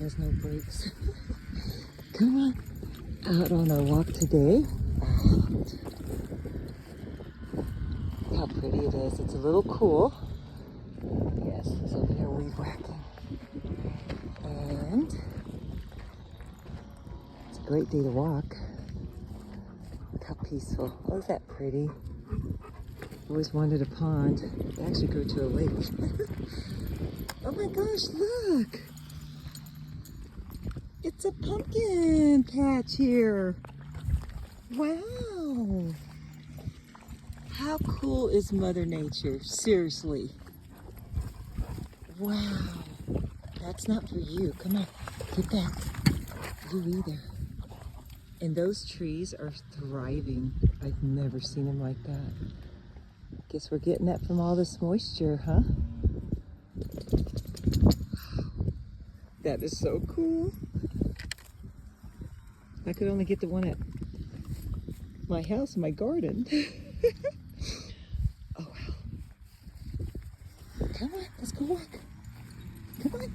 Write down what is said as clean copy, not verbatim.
has no brakes. Come on. Out on our walk today. Look how pretty it is. It's a little cool. Yes, he's over there weed whacking. And it's a great day to walk. Look how peaceful. Oh, is that pretty? Always wanted a pond. They actually grew to a lake. Oh my gosh, look! It's a pumpkin patch here. Wow! How cool is Mother Nature? Seriously. Wow. That's not for you. Come on, get back. You either. And those trees are thriving. I've never seen them like that. Guess we're getting that from all this moisture, huh? That is so cool. I could only get the one at my house, my garden. Oh, wow. Come on, let's go walk. Come on.